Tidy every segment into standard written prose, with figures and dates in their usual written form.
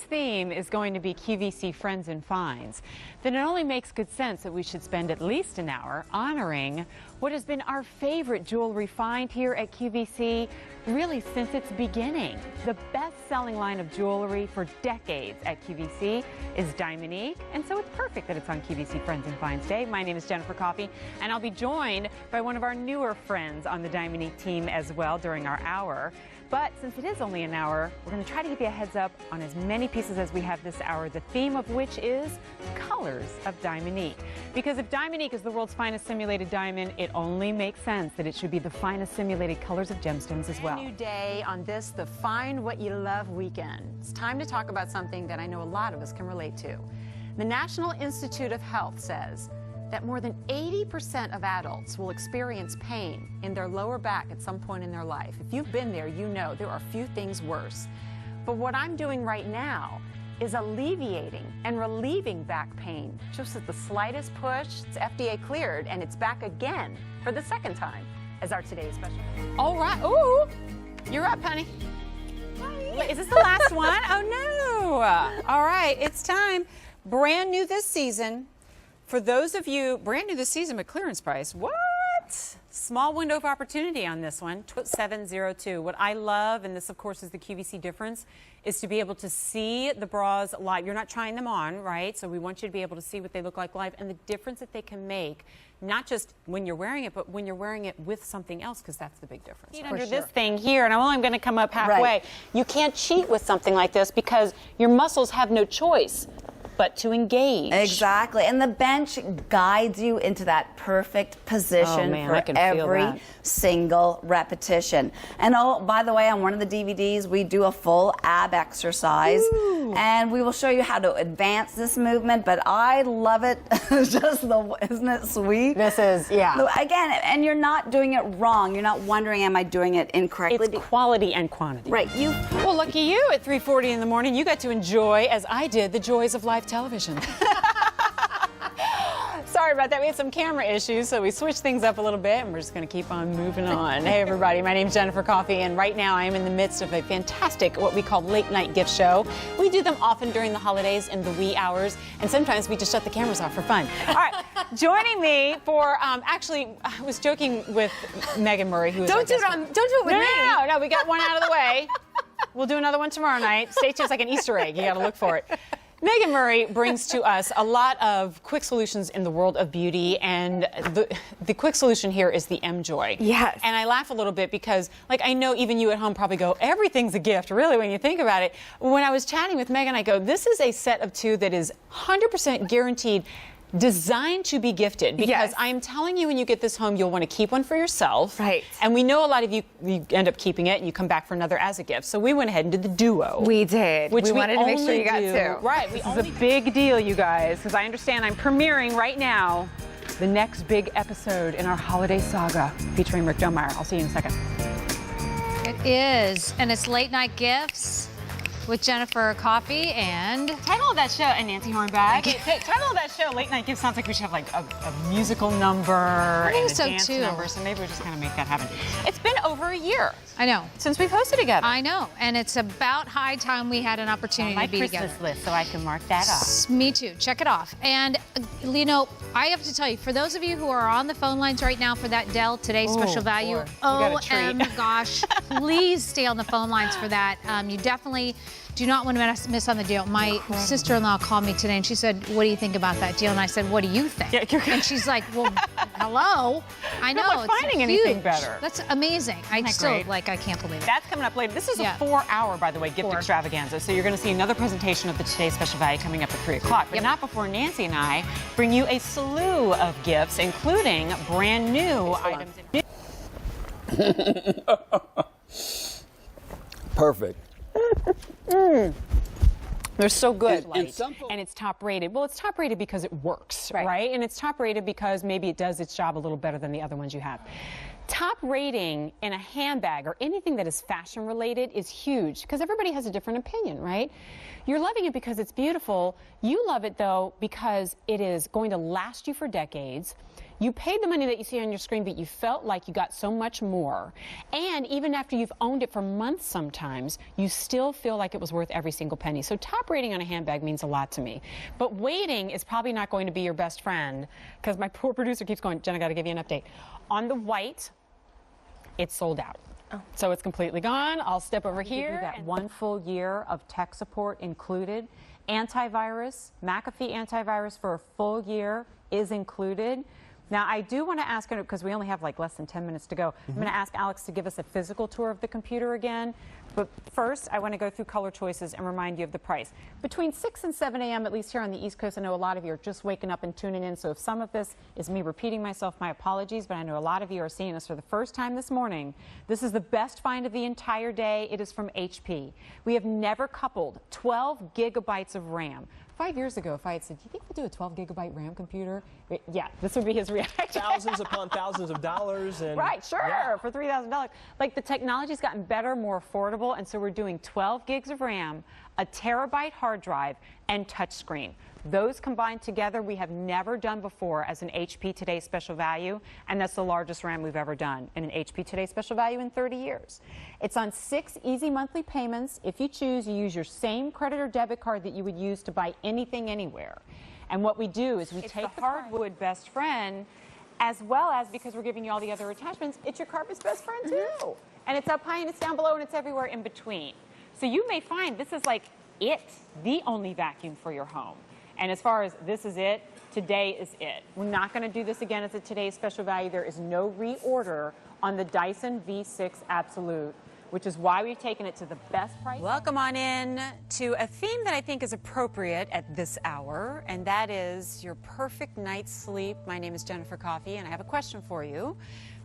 theme is going to be QVC Friends and Finds, then it only makes good sense that we should spend at least an hour honoring what has been our favorite jewelry find here at QVC, really since its beginning. The best-selling line of jewelry for decades at QVC is Diamonique, and so it's perfect that it's on QVC Friends and Finds Day. My name is Jennifer Coffey, and I'll be joined by one of our newer friends on the Diamonique team as well during our hour. But since it is only an hour, we're going to try to give you a heads up on as many pieces as we have this hour, the theme of which is colors of Diamonique. Because if Diamonique is the world's finest simulated diamond, it only makes sense that it should be the finest simulated colors of gemstones as well. New day on this, the Find What You Love weekend. It's time to talk about something that I know a lot of us can relate to. The National Institute of Health says that more than 80% of adults will experience pain in their lower back at some point in their life. If you've been there, you know there are few things worse. But what I'm doing right now is alleviating and relieving back pain. Just at the slightest push, it's FDA cleared, and it's back again for the second time as our today's special. All right. Ooh, you're up, honey. Wait, is this the last one? Oh, no. All right, it's time. Brand new this season. For those of you, brand new this season, but clearance price. What? Small window of opportunity on this one, 702. What I love, and this of course is the QVC difference, is to be able to see the bras live. You're not trying them on, right? So we want you to be able to see what they look like live and the difference that they can make, not just when you're wearing it, but when you're wearing it with something else, because that's the big difference. Under this thing here, and I'm only going to come up halfway. Right. You can't cheat with something like this because your muscles have no choice but to engage. Exactly. And the bench guides you into that perfect position for every single repetition. And oh, by the way, on one of the DVDs, we do a full ab exercise. Ooh. And we will show you how to advance this movement, but I love it. Isn't it sweet? This is, yeah. Again, and you're not doing it wrong. You're not wondering, am I doing it incorrectly? It's quality and quantity. Right. Well, lucky you at 3:40 in the morning, you got to enjoy, as I did, the joys of live television. Sorry about that. We had some camera issues, so we switched things up a little bit, and we're just going to keep on moving on. Hey, everybody. My name's Jennifer Coffey, and right now I am in the midst of a fantastic, what we call late night gift show. We do them often during the holidays in the wee hours, and sometimes we just shut the cameras off for fun. All right. Joining me for, actually, I was joking with Megan Murray, who is Don't do it with me. No, we got one out of the way. We'll do another one tomorrow night. Stay tuned. It's like an Easter egg. You got to look for it. Megan Murray brings to us a lot of quick solutions in the world of beauty, and the quick solution here is the M-Joy. Yes. And I laugh a little bit because, like, I know even you at home probably go, everything's a gift, really, when you think about it. When I was chatting with Megan, I go, this is a set of two that is 100% guaranteed, designed to be gifted, because yes. I am telling you, when you get this home, you'll want to keep one for yourself. Right. And we know a lot of you end up keeping it and you come back for another as a gift. So we went ahead and did the duo. We did. Which we wanted to make sure you got two. Right. This is a big deal, you guys, because I understand I'm premiering right now the next big episode in our holiday saga featuring Rick Domeyer. I'll see you in a second. It is, and it's Late Night Gifts with Jennifer Coffey and title of that show, and Nancy Hornback. Title of that show, Late Night Gift, sounds like we should have like a musical number and a dance number, so maybe we just kind of make that happen. It's been over a year. I know. Since we've hosted together. I know, and it's about high time we had an opportunity to be together. My Christmas list, so I can mark that off. Me too. Check it off. And, you know, I have to tell you, for those of you who are on the phone lines right now for that Dell Today's Special Value, gosh, please stay on the phone lines for that. You definitely do not want to miss on the deal. My sister-in-law called me today, and she said, what do you think about that deal? And I said, what do you think? And she's like, well, hello. I know. Not finding anything better. That's amazing. I can't believe it. That's coming up later. This is a 4-hour, by the way, gift extravaganza. So you're going to see another presentation of the Today's Special Value coming up at 3 o'clock. But not before Nancy and I bring you a slew of gifts, including brand new items. Perfect. They're so good, and it's top rated. Well, it's top rated because it works, right? And it's top rated because maybe it does its job a little better than the other ones you have. Top rating in a handbag or anything that is fashion related is huge because everybody has a different opinion, right? You're loving it because it's beautiful. You love it, though, because it is going to last you for decades. You paid the money that you see on your screen, but you felt like you got so much more. And even after you've owned it for months sometimes, you still feel like it was worth every single penny. So top rating on a handbag means a lot to me. But waiting is probably not going to be your best friend, because my poor producer keeps going, Jen, I got to give you an update. On the white, it's sold out. Oh. So it's completely gone. I'll step over here. Give you that 1 full year of tech support included. Antivirus, McAfee antivirus for a full year is included. Now, I do want to ask, because we only have like less than 10 minutes to go, I'm going to ask Alex to give us a physical tour of the computer again. But first, I want to go through color choices and remind you of the price. Between 6 and 7 a.m., at least here on the East Coast, I know a lot of you are just waking up and tuning in. So if some of this is me repeating myself, my apologies. But I know a lot of you are seeing us for the first time this morning. This is the best find of the entire day. It is from HP. We have never coupled 12 gigabytes of RAM. 5 years ago, if I had said, do you think we'll do a 12 gigabyte RAM computer? Yeah, this would be his reaction. Thousands upon thousands of dollars. And right, sure, yeah. For $3,000. Like, the technology's gotten better, more affordable, and so we're doing 12 gigs of RAM, a terabyte hard drive, and touchscreen. Those combined together we have never done before as an HP Today Special Value, and that's the largest RAM we've ever done in an HP Today Special Value in 30 years. It's on 6 easy monthly payments. If you choose, you use your same credit or debit card that you would use to buy anything anywhere. And what we do is we take the hardwood best friend, as well as, because we're giving you all the other attachments, it's your carpet's best friend too. And it's up high and it's down below and it's everywhere in between. So you may find this is like the only vacuum for your home. And as far as this is it, today is it. We're not going to do this again as a Today's Special Value. There is no reorder on the Dyson V6 Absolute, which is why we've taken it to the best price. Welcome on in to a theme that I think is appropriate at this hour, and that is your perfect night's sleep. My name is Jennifer Coffey, and I have a question for you.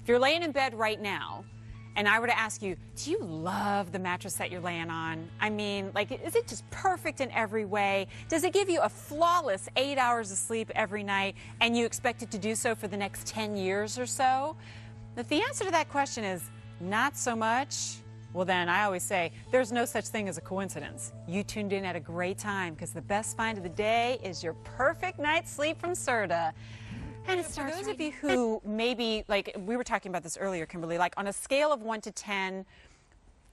If you're laying in bed right now, and I were to ask you, do you love the mattress that you're laying on? I mean, like, is it just perfect in every way? Does it give you a flawless 8 hours of sleep every night, and you expect it to do so for the next 10 years or so? If the answer to that question is not so much, well then I always say there's no such thing as a coincidence. You tuned in at a great time, because the best find of the day is your perfect night's sleep from Serta. And for those of you who maybe, like we were talking about this earlier, Kimberly, like on a scale of 1 to 10,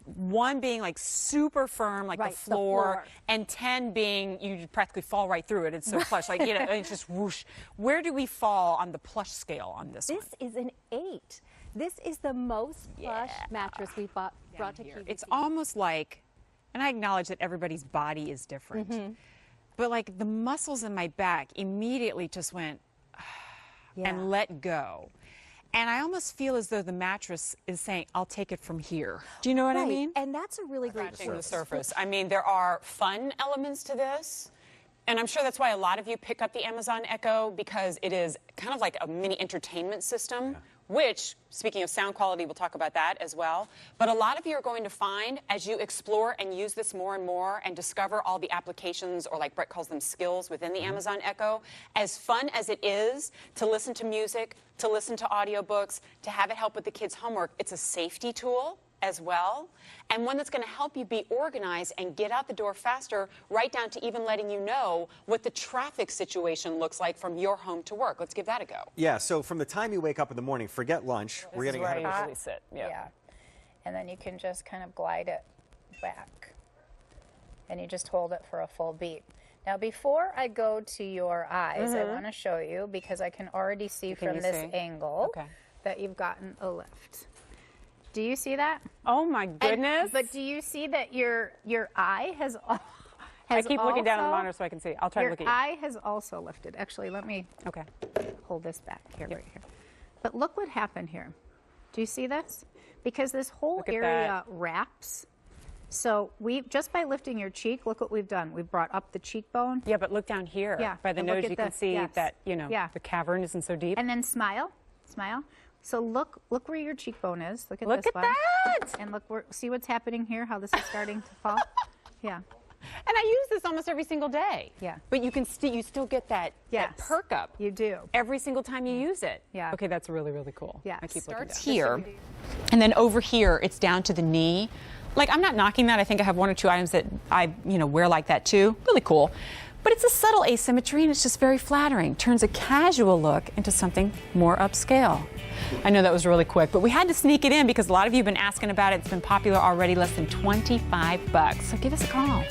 1 being like super firm, like the floor, and 10 being you practically fall right through it. It's so plush, like, you know, it's just whoosh. Where do we fall on the plush scale on this one? This is an 8. This is the most plush mattress we've brought to QVC. It's almost like, and I acknowledge that everybody's body is different, but like the muscles in my back immediately just went and let go. And I almost feel as though the mattress is saying, I'll take it from here. Do you know what I mean? And that's a really great the surface. I mean, there are fun elements to this. And I'm sure that's why a lot of you pick up the Amazon Echo, because it is kind of like a mini entertainment system, which, speaking of sound quality, we'll talk about that as well. But a lot of you are going to find, as you explore and use this more and more and discover all the applications, or like Brett calls them skills, within the Amazon Echo, as fun as it is to listen to music, to listen to audiobooks, to have it help with the kids' homework, it's a safety tool as well, and one that's going to help you be organized and get out the door faster, right down to even letting you know what the traffic situation looks like from your home to work. Let's give that a go. Yeah, so from the time you wake up in the morning, forget lunch. We're getting where I usually sit. Yeah. And then you can just kind of glide it back. And you just hold it for a full beat. Now, before I go to your eyes, I want to show you, because I can already see from this angle that you've gotten a lift. Do you see that? Oh my goodness! But do you see that your eye has I keep looking down at the monitor so I can see. I'll try to look at you. Your eye has also lifted. Actually, let me hold this back here, right here. But look what happened here. Do you see this? Because this whole area wraps. So we just by lifting your cheek, look what we've done. We've brought up the cheekbone. Yeah, but look down here. Yeah, by the nose, you can see that the cavern isn't so deep. And then smile, smile. So look where your cheekbone is. Look at this one. Look at that! And look, see what's happening here, how this is starting to fall? Yeah. And I use this almost every single day. Yeah. But you still get that perk up. You do. Every single time you use it. Yeah. Okay, that's really, really cool. Yeah. I keep looking down. Here. And then over here, it's down to the knee. Like, I'm not knocking that. I think I have 1 or 2 items that I, wear like that too. Really cool. But it's a subtle asymmetry, and it's just very flattering. Turns a casual look into something more upscale. I know that was really quick, but we had to sneak it in because a lot of you have been asking about it. It's been popular already, less than $25. So give us a call.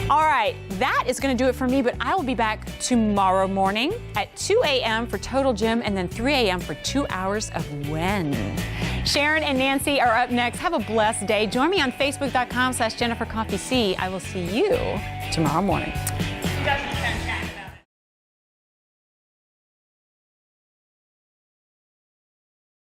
All right, that is going to do it for me, but I will be back tomorrow morning at 2 a.m. for Total Gym and then 3 a.m. for 2 hours of When. Sharon and Nancy are up next. Have a blessed day. Join me on Facebook.com/JenniferCoffeyC. I will see you tomorrow morning.